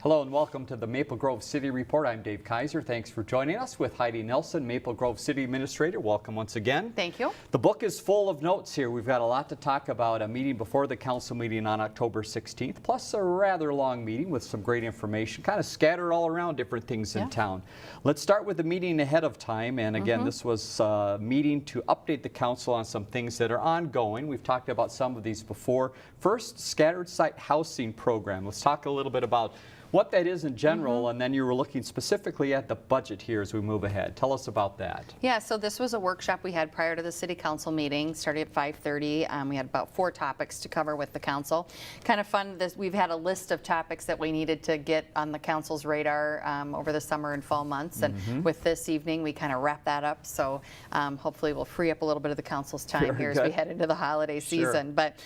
Hello and welcome to the Maple Grove City Report. I'm Dave Kaiser. Thanks for joining us with Heidi Nelson, Maple Grove City Administrator. Welcome once again. Thank you. The book is full of notes here. We've got a lot to talk about. A meeting before the council meeting on October 16th, plus a rather long meeting with some great information, kind of scattered all around different things in town. Let's start with the meeting ahead of time. And again, this was a meeting to update the council on some things that are ongoing. We've talked about some of these before. First, scattered site housing program. Let's talk a little bit about what that is in general, and then you were looking specifically at the budget here as we move ahead. Tell us about that. Yeah, so this was a workshop we had prior to the city council meeting, started at 5:30. We had about 4 topics to cover with the council. Kind of fun, we've had a list of topics that we needed to get on the council's radar over the summer and fall months, and with this evening we kind of wrap that up, so hopefully we'll free up a little bit of the council's time here as we head into the holiday season. But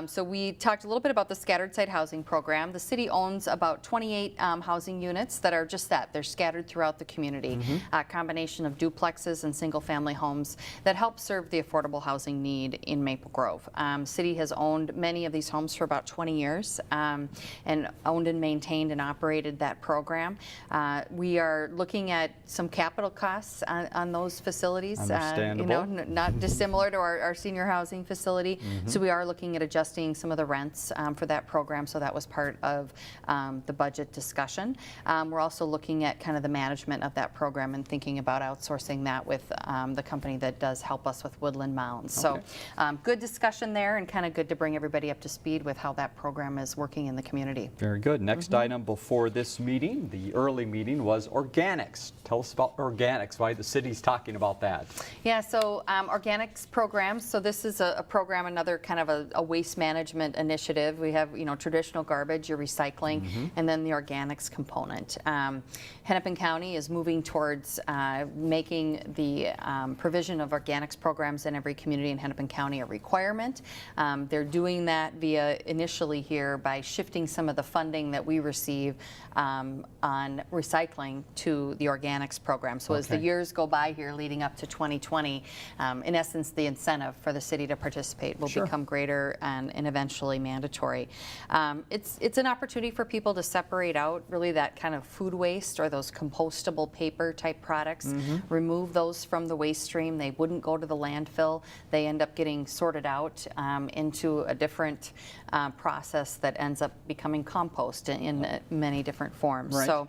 so we talked a little bit about the scattered site housing program. The city owns about 28 housing units that are just that. They're scattered throughout the community. A combination of duplexes and single-family homes that help serve the affordable housing need in Maple Grove. City has owned many of these homes for about 20 years and owned and maintained and operated that program. We are looking at some capital costs on those facilities. Understandable. You know, not dissimilar to our senior housing facility. So we are looking at adjusting some of the rents for that program. So that was part of the budget discussion. We're also looking at kind of the management of that program and thinking about outsourcing that with the company that does help us with Woodland Mounds. So good discussion there, and kind of good to bring everybody up to speed with how that program is working in the community. Very good. Next item before this meeting, the early meeting, was organics. Tell us about organics, why the city's talking about that. Yeah, so organics programs. So this is a program, another kind of a waste management initiative. We have, you know, traditional garbage, your recycling, and then the organics component. Hennepin County is moving towards making the provision of organics programs in every community in Hennepin County a requirement. They're doing that via initially here by shifting some of the funding that we receive on recycling to the organics program. So as the years go by here leading up to 2020, in essence the incentive for the city to participate will become greater and eventually mandatory. It's an opportunity for people to separate out really that kind of food waste or those compostable paper type products, remove those from the waste stream. They wouldn't go to the landfill. They end up getting sorted out into a different process that ends up becoming compost in many different forms. So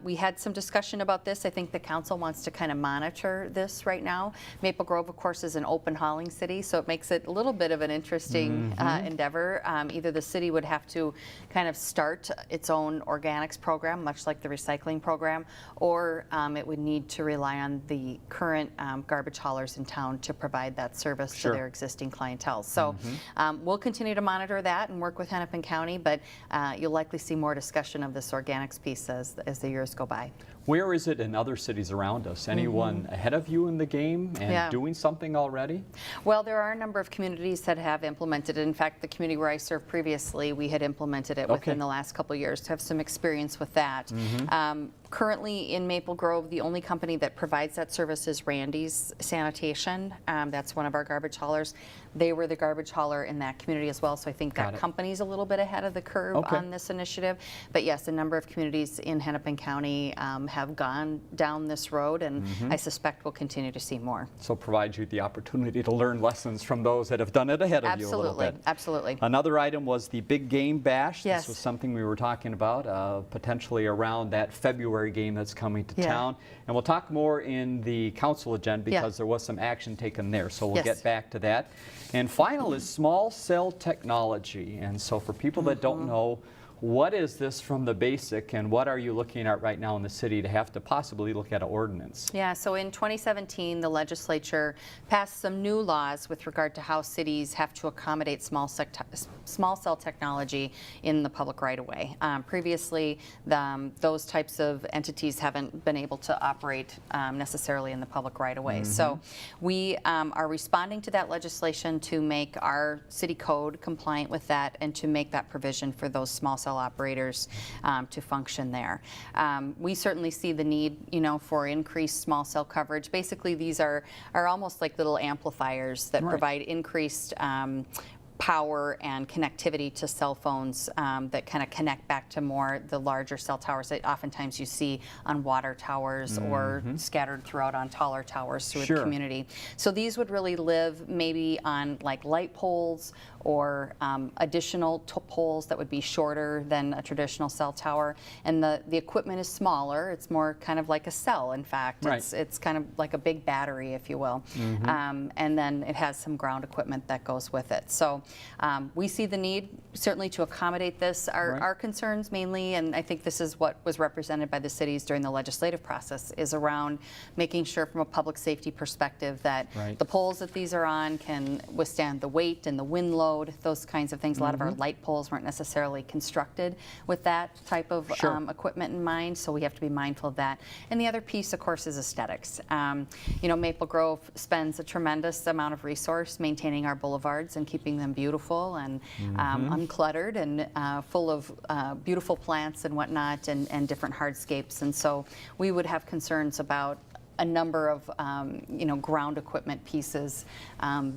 we had some discussion about this. I think the council wants to kind of monitor this right now. Maple Grove, of course, is an open hauling city, so it makes it a little bit of an interesting endeavor. Either the city would have to kind of start its own organics program, much like the recycling program, or it would need to rely on the current garbage haulers in town to provide that service to their existing clientele. So we'll continue to monitor that and work with Hennepin County, but you'll likely see more discussion of this organics piece as the years go by. Where is it in other cities around us? Anyone ahead of you in the game and doing something already? Well, there are a number of communities that have implemented it. In fact, the community where I served previously, we had implemented it within the last couple of years to have some experience with that. Currently in Maple Grove, the only company that provides that service is Randy's Sanitation. That's one of our garbage haulers. They were the garbage hauler in that community as well, so I think that company's a little bit ahead of the curve on this initiative. But yes, a number of communities in Hennepin County have gone down this road, and I suspect we'll continue to see more. So provide you the opportunity to learn lessons from those that have done it ahead of you a little bit. Absolutely. Another item was the big game bash. This was something we were talking about, potentially around that February game that's coming to town. And we'll talk more in the council agenda because there was some action taken there. So we'll get back to that. And final is small cell technology. And so for people that don't know, what is this from the basic, and what are you looking at right now in the city to have to possibly look at an ordinance? Yeah, so in 2017, the legislature passed some new laws with regard to how cities have to accommodate small cell technology in the public right-of-way. Previously, those types of entities haven't been able to operate necessarily in the public right-of-way. So we are responding to that legislation to make our city code compliant with that and to make that provision for those small cell operators to function there. We certainly see the need, for increased small cell coverage. Basically, these are almost like little amplifiers that provide increased power and connectivity to cell phones that kind of connect back to more the larger cell towers that oftentimes you see on water towers or scattered throughout on taller towers through the community. So these would really live maybe on like light poles or additional poles that would be shorter than a traditional cell tower. And the equipment is smaller. It's more kind of like a cell, in fact. It's kind of like a big battery, if you will. And then it has some ground equipment that goes with it. So we see the need certainly to accommodate this. Our concerns mainly, and I think this is what was represented by the cities during the legislative process, is around making sure from a public safety perspective that the poles that these are on can withstand the weight and the wind load, those kinds of things. A lot of our light poles weren't necessarily constructed with that type of equipment in mind, so we have to be mindful of that. And the other piece, of course, is aesthetics. You know, Maple Grove spends a tremendous amount of resource maintaining our boulevards and keeping them beautiful and uncluttered and full of beautiful plants and whatnot and different hardscapes. And so we would have concerns about a number of you know, ground equipment pieces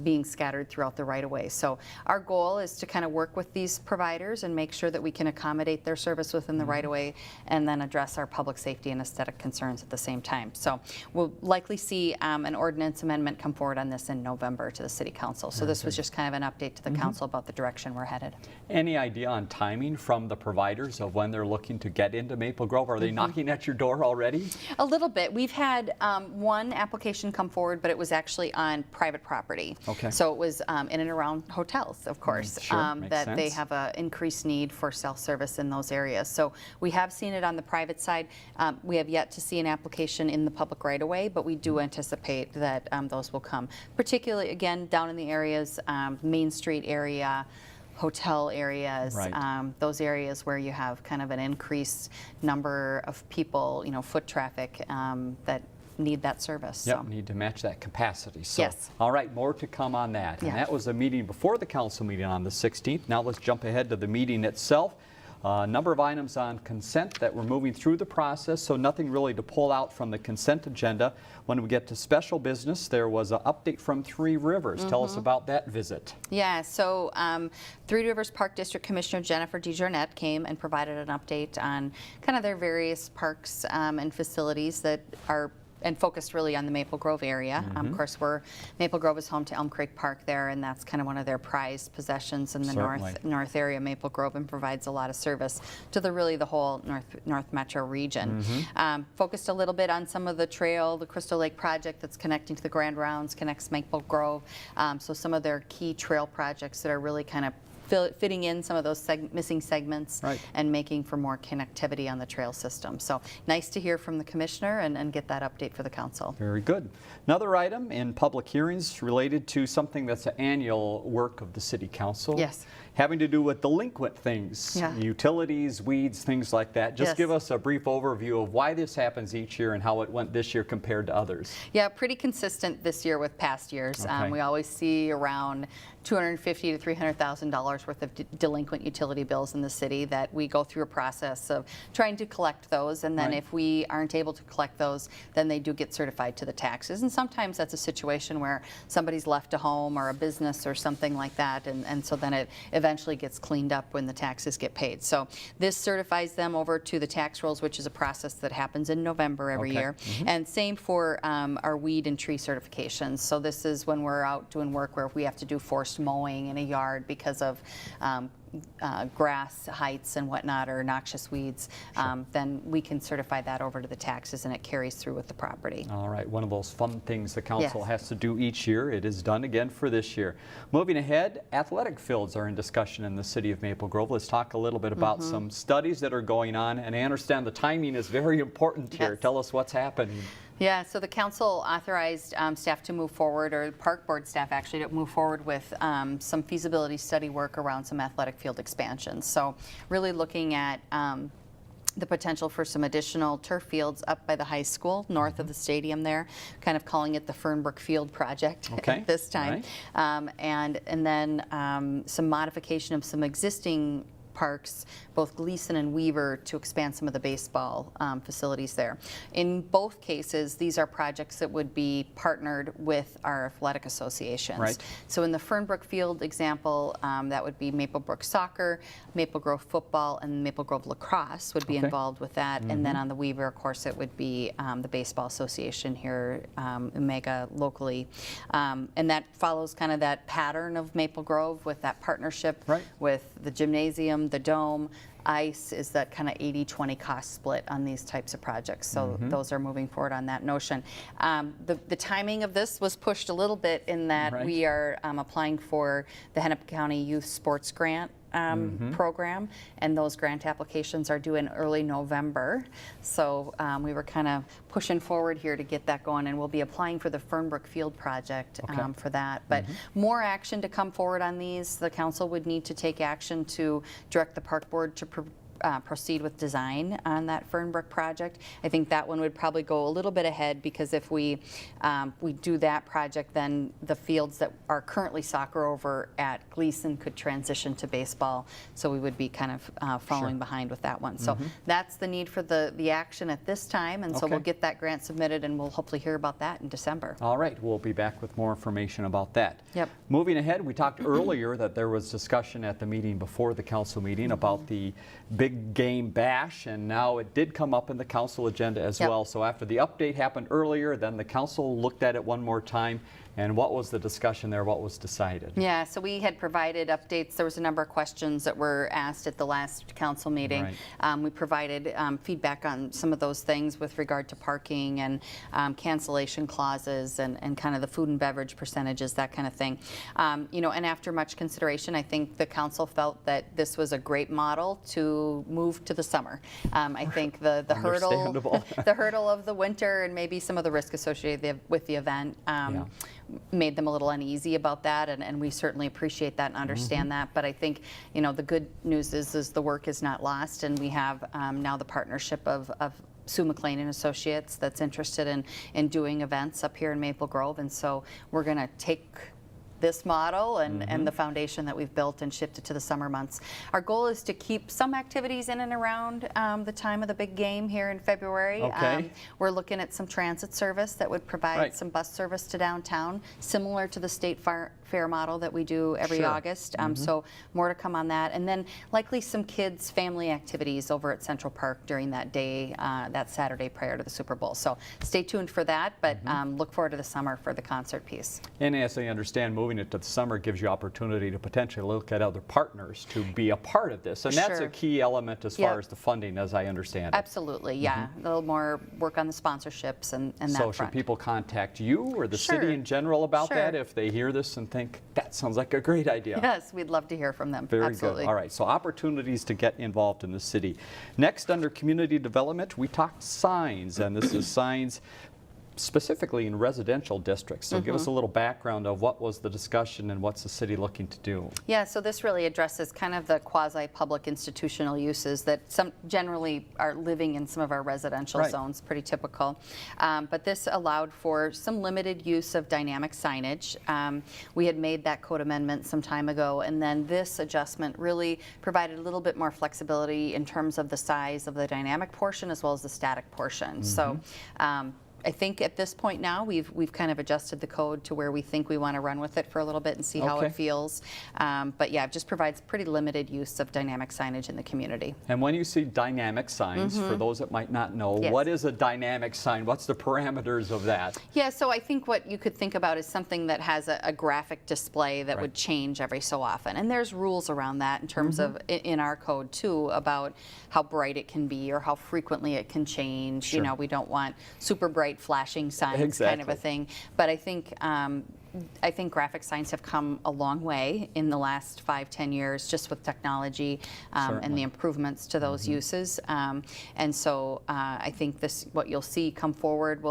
being scattered throughout the right-of-way. So our goal is to kind of work with these providers and make sure that we can accommodate their service within the right-of-way and then address our public safety and aesthetic concerns at the same time. So we'll likely see an ordinance amendment come forward on this in November to the City Council. So this was just kind of an update to the Council about the direction we're headed. Any idea on timing from the providers of when they're looking to get into Maple Grove? Are they knocking at your door already? A little bit. We've had one application come forward, but it was actually on private property. Okay. So it was in and around hotels, of course, that they sense. have an increased need for cell service in those areas. So we have seen it on the private side. We have yet to see an application in the public right-of-way, but we do anticipate that those will come, particularly, again, down in the areas, Main Street area, hotel areas, those areas where you have kind of an increased number of people, you know, foot traffic that need that service. Yep, so. need to match that capacity. So, yes. All right, more to come on that. And that was a meeting before the council meeting on the 16th. Now let's jump ahead to the meeting itself. A number of items on consent that we're moving through the process, so nothing really to pull out from the consent agenda. When we get to special business, there was an update from Three Rivers. Tell us about that visit. Yeah, so Three Rivers Park District Commissioner Jennifer DeJournette came and provided an update on kind of their various parks and facilities that are and focused really on the Maple Grove area. Of course, Maple Grove is home to Elm Creek Park there, and that's kind of one of their prized possessions in the north area of Maple Grove, and provides a lot of service to the whole North Metro region. Focused a little bit on some of the trail, the Crystal Lake project that's connecting to the Grand Rounds, connects Maple Grove. So some of their key trail projects that are really kind of fitting in some of those missing segments and making for more connectivity on the trail system. So nice to hear from the commissioner and get that update for the council. Very good. Another item in public hearings related to something that's an annual work of the City Council. Yes. Having to do with delinquent things, utilities, weeds, things like that. Just give us a brief overview of why this happens each year and how it went this year compared to others. Yeah, pretty consistent this year with past years. We always see around $250,000 to $300,000 worth of delinquent utility bills in the city that we go through a process of trying to collect those, and then if we aren't able to collect those, then they do get certified to the taxes. And sometimes that's a situation where somebody's left a home or a business or something like that, and so then it eventually gets cleaned up when the taxes get paid. So this certifies them over to the tax rolls, which is a process that happens in November every year. And same for our weed and tree certifications. So this is when we're out doing work where we have to do forced mowing in a yard because of grass heights and whatnot, or noxious weeds, then we can certify that over to the taxes, and it carries through with the property. All right, one of those fun things the council has to do each year. It is done again for this year. Moving ahead, athletic fields are in discussion in the city of Maple Grove. Let's talk a little bit about some studies that are going on, and I understand the timing is very important here. Tell us what's happening. Yeah, so the council authorized staff to move forward, or park board staff actually, to move forward with some feasibility study work around some athletic field expansions. So really looking at the potential for some additional turf fields up by the high school, north of the stadium there, kind of calling it the Fernbrook Field Project at this time. And then some modification of some existing parks, both Gleason and Weaver, to expand some of the baseball facilities there. In both cases, these are projects that would be partnered with our athletic associations. Right. So in the Fernbrook Field example, that would be Maplebrook Soccer, Maple Grove Football, and Maple Grove Lacrosse would be involved with that. And then on the Weaver, of course, it would be the Baseball Association here, Omega locally. And that follows kind of that pattern of Maple Grove with that partnership with the gymnasium, the dome. ICE is that kind of 80-20 cost split on these types of projects. So those are moving forward on that notion. The timing of this was pushed a little bit in that we are applying for the Hennepin County Youth Sports Grant program, and those grant applications are due in early November. So we were kind of pushing forward here to get that going, and we'll be applying for the Fernbrook Field project for that. But more action to come forward on these. The council would need to take action to direct the park board to proceed with design on that Fernbrook project. I think that one would probably go a little bit ahead, because if we do that project, then the fields that are currently soccer over at Gleason could transition to baseball. So we would be kind of following behind with that one. So that's the need for the action at this time, and so we'll get that grant submitted, and we'll hopefully hear about that in December. All right, we'll be back with more information about that. Yep. Moving ahead, we talked earlier that there was discussion at the meeting before the council meeting about the big game bash, and now it did come up in the council agenda as well. So after the update happened earlier, then the council looked at it one more time. And what was the discussion there? What was decided? Yeah, so we had provided updates. There was a number of questions that were asked at the last council meeting. We provided feedback on some of those things with regard to parking and cancellation clauses and kind of the food and beverage percentages, that kind of thing. You know, and after much consideration, I think the council felt that this was a great model to move to the summer. I think the hurdle of the winter and maybe some of the risk associated with the event made them a little uneasy about that, and we certainly appreciate that and understand that. But I think, you know, the good news is the work is not lost, and we have now the partnership of Sue McLean and Associates that's interested in doing events up here in Maple Grove, and so we're going to take this model and the foundation that we've built and shift it to the summer months. Our goal is to keep some activities in and around the time of the big game here in February. We're looking at some transit service that would provide some bus service to downtown, similar to the state fair model that we do every August. So more to come on that. And then likely some kids' family activities over at Central Park during that day, that Saturday prior to the Super Bowl. So stay tuned for that, but look forward to the summer for the concert piece. And as I understand, moving it to the summer gives you opportunity to potentially look at other partners to be a part of this. And that's a key element as far as the funding, as I understand it. Absolutely, yeah. A little more work on the sponsorships and that So should people contact you or the city in general about that if they hear this and think, that sounds like a great idea? Yes, we'd love to hear from them. Very good. All right, so opportunities to get involved in the city. Next, under community development, we talked signs, and this is signs specifically in residential districts. So give us a little background of what was the discussion and what's the city looking to do. Yeah, so this really addresses kind of the quasi-public institutional uses that some generally are living in some of our residential zones, pretty typical. But this allowed for some limited use of dynamic signage. We had made that code amendment some time ago, and then this adjustment really provided a little bit more flexibility in terms of the size of the dynamic portion as well as the static portion. So I think at this point now we've kind of adjusted the code to where we think we want to run with it for a little bit and see how it feels. But yeah, it just provides pretty limited use of dynamic signage in the community. And when you see dynamic signs, for those that might not know, what is a dynamic sign? What's the parameters of that? Yeah, so I think what you could think about is something that has a graphic display that would change every so often. And there's rules around that in terms of in our code too about how bright it can be or how frequently it can change. You know, we don't want super bright flashing signs kind of a thing. But I think graphic signs have come a long way in the last 5-10 years just with technology and the improvements to those uses. And so I think what you'll see come forward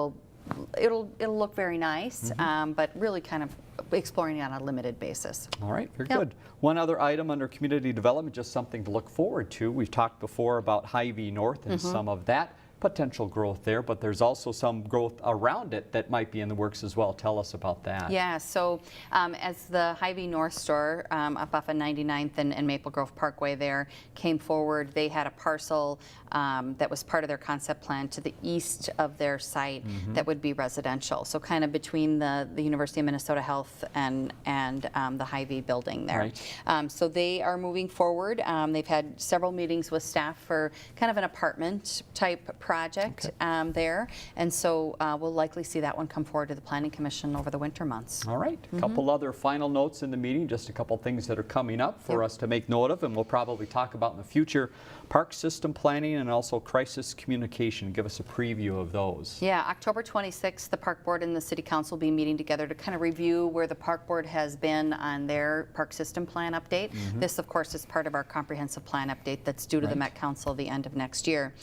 it'll look very nice, but really kind of exploring it on a limited basis. All right, very good. One other item under community development, just something to look forward to. We've talked before about Hy-Vee North and some of that potential growth there, but there's also some growth around it that might be in the works as well. Tell us about that. Yeah, so as the Hy-Vee North store up off of 99th and Maple Grove Parkway there came forward, they had a parcel that was part of their concept plan to the east of their site that would be residential. So kind of between the University of Minnesota Health and the Hy-Vee building there. Right. So they are moving forward. They've had several meetings with staff for kind of an apartment type project there. And so we'll likely see that one come forward to the Planning Commission over the winter months. All right. A couple other final notes in the meeting, just a couple things that are coming up for us to make note of, and we'll probably talk about in the future. Park system planning and also crisis communication. Give us a preview of those. Yeah, October 26th, the Park Board and the City Council will be meeting together to kind of review where the Park Board has been on their park system plan update. This, of course, is part of our comprehensive plan update that's due to the Met Council the end of next year.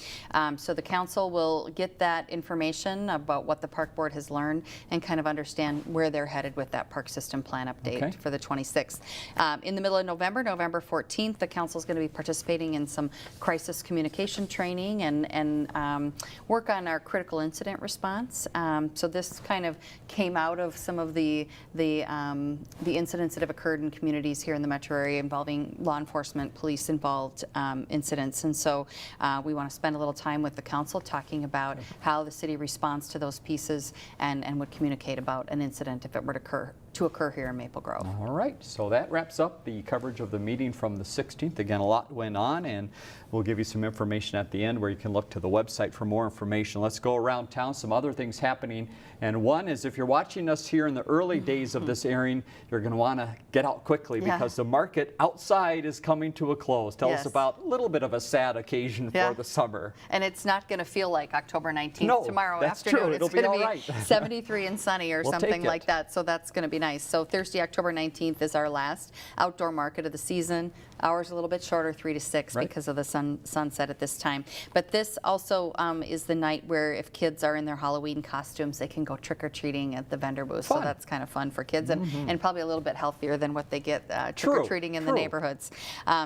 So the Council will get that information about what the Park Board has learned and kind of understand where they're headed with that park system plan update for the 26th. In the middle of November, November 14th, the Council is going to be participating in some crisis communication training and work on our critical incident response. So this kind of came out of some of the incidents that have occurred in communities here in the metro area involving law enforcement, police involved incidents. And so we want to spend a little time with the Council talking about how the city responds to those pieces and would communicate about an incident if it were to occur here in Maple Grove. All right, so that wraps up the coverage of the meeting from the 16th. Again, a lot went on, and we'll give you some information at the end where you can look to the website for more information. Let's go around town, some other things happening. And one is, if you're watching us here in the early days of this airing, you're going to want to get out quickly because the market outside is coming to a close. Tell us about a little bit of a sad occasion for the summer. And it's not going to feel like October 19th tomorrow afternoon. True. It's going to be 73 and sunny or We'll something like that. So that's going to be nice. So Thursday, October 19th is our last outdoor market of the season. Hours a little bit shorter, 3 to 6 because of the sunset at this time. But this also is the night where if kids are in their Halloween costumes, they can go trick-or-treating at the vendor booth. So that's kind of fun for kids and probably a little bit healthier than what they get trick-or-treating in the neighborhoods.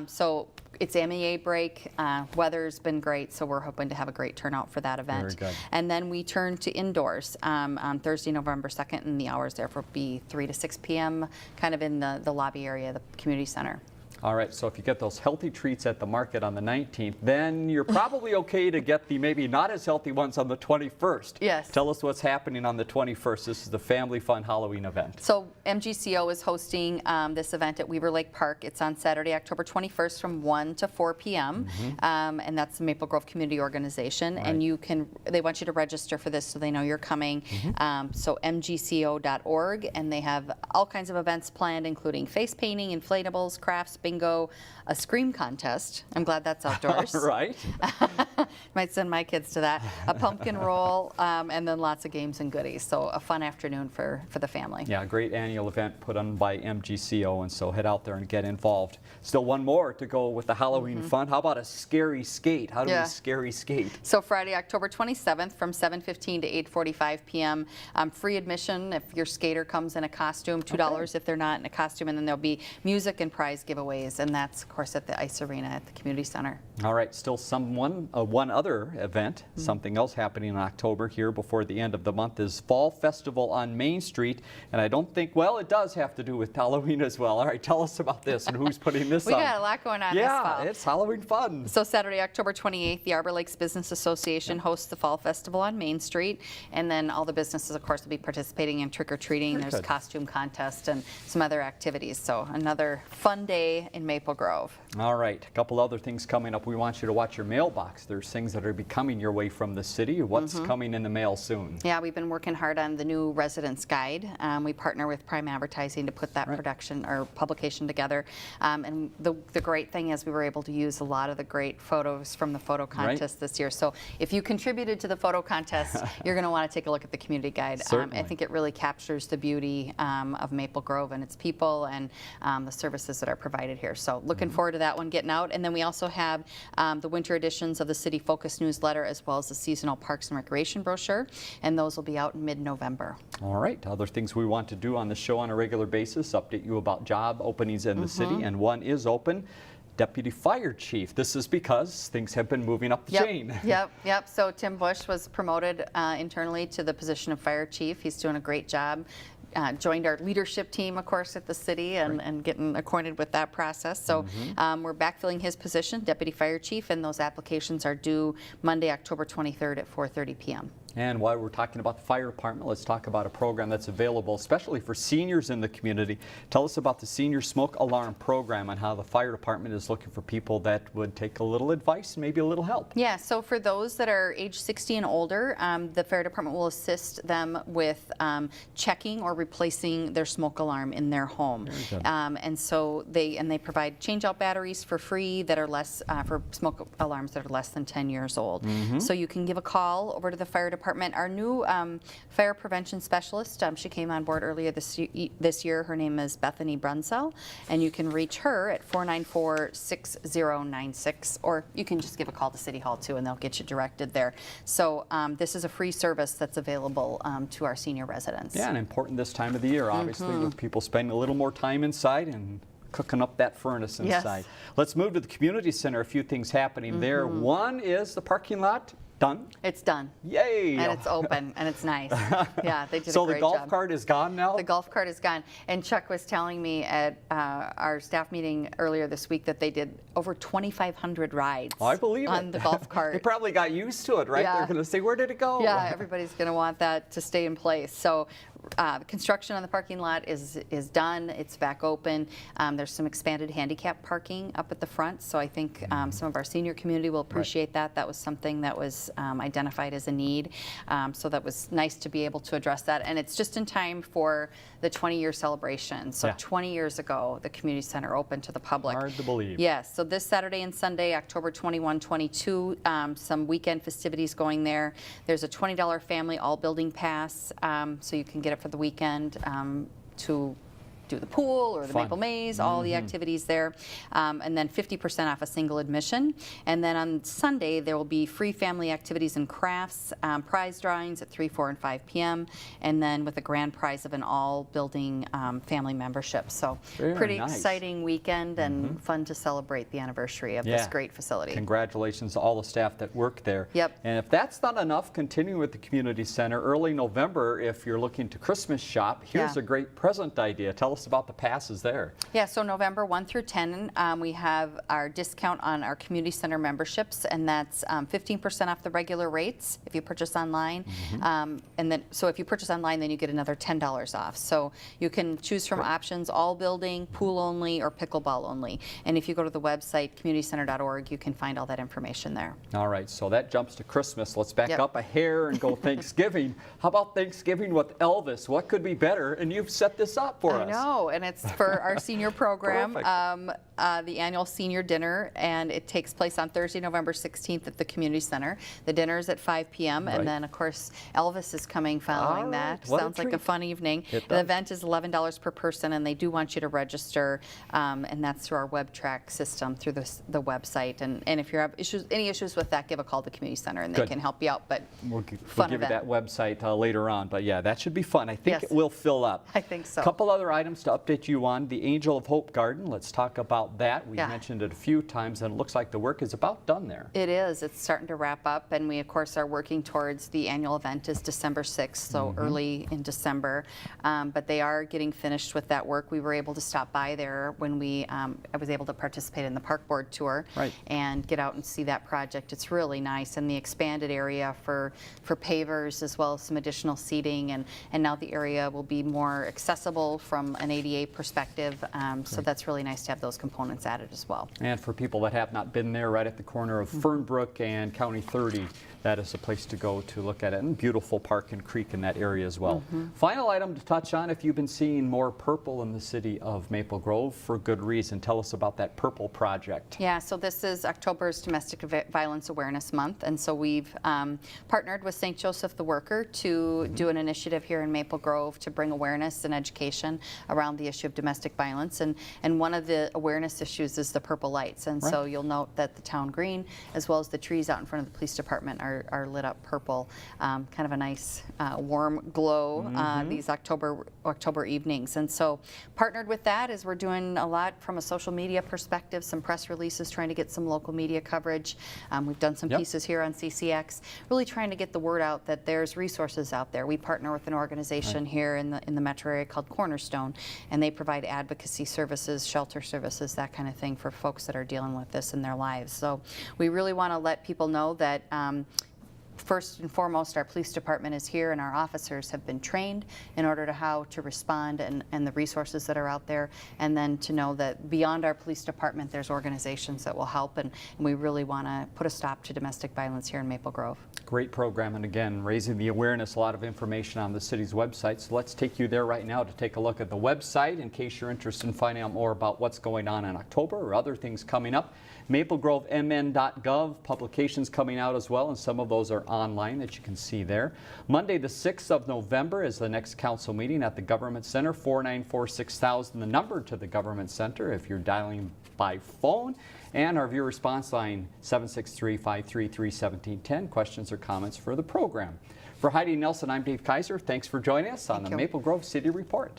So it's MEA break. Weather's been great, so we're hoping to have a great turnout for that event. Very good. And then we turn to indoors on Thursday, November 2nd, and the hours therefore be 3 to 6 p.m. kind of in the lobby area of the community center. All right, so if you get those healthy treats at the market on the 19th, then you're probably okay to get the maybe not as healthy ones on the 21st. Yes. Tell us what's happening on the 21st. This is the Family Fun Halloween event. So MGCO is hosting this event at Weaver Lake Park. It's on Saturday, October 21st from 1 to 4 p.m. And that's the Maple Grove Community Organization. And they want you to register for this so they know you're coming. So mgco.org, and they have all kinds of events planned, including face painting, inflatables, crafts, bingo, a scream contest. I'm glad that's outdoors. Right. Might send my kids to that. A pumpkin roll, and then lots of games and goodies. So a fun afternoon for the family. Yeah, great annual event put on by MGCO, and so head out there and get involved. Still one more to go with the Halloween fun. How about a scary skate? How do we scary skate? So Friday, October 27th from 7:15 to 8:45 p.m. Free admission if your skater comes in a costume, $2 if they're not in a costume, and then there'll be music and prize giveaways, and that's of course at the Ice Arena at the community center. All right, still one other event, something else happening in October here before the end of the month is Fall Festival on Main Street, and I don't think, well, it does have to do with Halloween as well. All right, tell us about this and who's putting this on. We got a lot going on this fall. Yeah, it's Halloween fun. So Saturday, October 28th, the Arbor Lakes Business Association hosts the Fall Festival on Main Street, and then all the businesses, of course, will be participating in trick-or-treating. There's a costume contest and some other activities. So another fun day in Maple Grove. All right, a couple other things coming up. We want you to watch your mailbox. There's things that are coming your way from the city. What's coming in the mail soon? Yeah, we've been working hard on the new residence guide. We partner with Prime Advertising to put that production or publication together. And the great thing is we were able to use a lot of the great photos from the photo contest this year. So if you contributed to the photo contest, you're going to want to take a look at the community guide. I think it really captures the beauty of Maple Grove and its people and the services that are provided here. So looking forward to that one getting out. And then we also have the winter editions of the City Focus newsletter as well as the seasonal Parks and Recreation brochure, and those will be out in mid-November. All right, other things we want to do on the show on a regular basis, update you about job openings in the city, and one is open. Deputy Fire Chief. This is because things have been moving up the chain. Yep. So Tim Bush was promoted internally to the position of Fire Chief. He's doing a great job. Joined our leadership team, of course, at the city and getting acquainted with that process. So we're backfilling his position, Deputy Fire Chief, and those applications are due Monday, October 23rd at 4:30 p.m. And while we're talking about the fire department, let's talk about a program that's available, especially for seniors in the community. Tell us about the Senior Smoke Alarm Program and how the fire department is looking for people that would take a little advice and maybe a little help. Yeah, so for those that are age 60 and older, the fire department will assist them with checking or replacing their smoke alarm in their home. And so they provide change-out batteries for free that are less, for smoke alarms that are less than 10 years old. So you can give a call over to the fire department. Our new fire prevention specialist, she came on board earlier this year. Her name is Bethany Brunsell, and you can reach her at 494-6096, or you can just give a call to City Hall too, and they'll get you directed there. So this is a free service that's available to our senior residents. Yeah, and important this time of the year, obviously, with people spending a little more time inside and cooking up that furnace inside. Yes. Let's move to the community center. A few things happening there. One is the parking lot. Done? It's done. Yay! And it's open, and it's nice. Yeah, they did a great job. So the golf cart is gone now? The golf cart is gone. And Chuck was telling me at our staff meeting earlier this week that they did over 2,500 rides on the golf cart. They probably got used to it, right? Yeah. They're going to say, where did it go? Yeah, everybody's going to want that to stay in place. So construction on the parking lot is done. It's back open. There's some expanded handicap parking up at the front, so I think some of our senior community will appreciate that. That was something that was identified as a need, so that was nice to be able to address that. And it's just in time for the 20-year celebration. So 20 years ago, the community center opened to the public. Hard to believe. Yes, so this Saturday and Sunday, October 21, 22, some weekend festivities going there. There's a $20 family all-building pass, so you can get it for the weekend to do the pool or the Maple Maze, all the activities there, and then 50% off a single admission. And then on Sunday, there will be free family activities and crafts, prize drawings at 3, 4, and 5 p.m., and then with a grand prize of an all-building family membership. So pretty exciting weekend and fun to celebrate the anniversary of this great facility. Congratulations to all the staff that work there. Yep. And if that's not enough, continuing with the community center, early November, if you're looking to Christmas shop, here's a great present idea. Tell us about the passes there. Yeah, so November 1 through 10, we have our discount on our community center memberships, and that's 15% off the regular rates if you purchase online. And then, so if you purchase online, then you get another $10 off. So you can choose from options: all building, pool only, or pickleball only. And if you go to the website communitycenter.org, you can find all that information there. All right, so that jumps to Christmas. Let's back up a hair and go Thanksgiving. How about Thanksgiving with Elvis? What could be better? And you've set this up for us. I know, and it's for our senior program, the annual senior dinner, and it takes place on Thursday, November 16th at the community center. The dinner is at 5 p.m. and then, of course, Elvis is coming following that. Sounds like a fun evening. The event is $11 per person, and they do want you to register, and that's through our web track system through the website. And if you have any issues with that, give a call to the community center, and they can help you out. But we'll give you that website later on. But yeah, that should be fun. I think it will fill up. I think so. A couple other items to update you on. The Angel of Hope Garden. Let's talk about that. We mentioned it a few times, and it looks like the work is about done there. It is. It's starting to wrap up, and we, of course, are working towards the annual event is December 6th, so early in December. But they are getting finished with that work. We were able to stop by there when I was able to participate in the park board tour and get out and see that project. It's really nice, and the expanded area for pavers as well as some additional seating, and now the area will be more accessible from an ADA perspective, so that's really nice to have those components added as well. And for people that have not been there, right at the corner of Fernbrook and County 30, that is a place to go to look at it. And beautiful park and creek in that area as well. Final item to touch on: if you've been seeing more purple in the city of Maple Grove, for good reason. Tell us about that purple project. Yeah, so this is October's Domestic Violence Awareness Month, and so we've partnered with St. Joseph the Worker to do an initiative here in Maple Grove to bring awareness and education around the issue of domestic violence. And one of the awareness issues is the purple lights. And so you'll note that the town green, as well as the trees out in front of the police department, are are lit up purple. Kind of a nice warm glow these October evenings. And so partnered with that is we're doing a lot from a social media perspective, some press releases, trying to get some local media coverage. We've done some pieces here on CCX, really trying to get the word out that there's resources out there. We partner with an organization here in the metro area called Cornerstone, and they provide advocacy services, shelter services, that kind of thing for folks that are dealing with this in their lives. So we really want to let people know that first and foremost, our police department is here and our officers have been trained in order to how to respond and the resources that are out there, and then to know that beyond our police department there's organizations that will help, and we really want to put a stop to domestic violence here in Maple Grove. Great program, and again, raising the awareness, a lot of information on the city's website. So let's take you there right now to take a look at the website in case you're interested in finding out more about what's going on in October or other things coming up. MapleGroveMN.gov, publications coming out as well, and some of those are online that you can see there. Monday the 6th of November is the next council meeting at the Government Center, 494-6000, the number to the Government Center if you're dialing by phone. And our viewer response line, 763-533-1710, questions or comments for the program. For Heidi Nelson, I'm Dave Kaiser. Thanks for joining us on the Maple Grove City Report.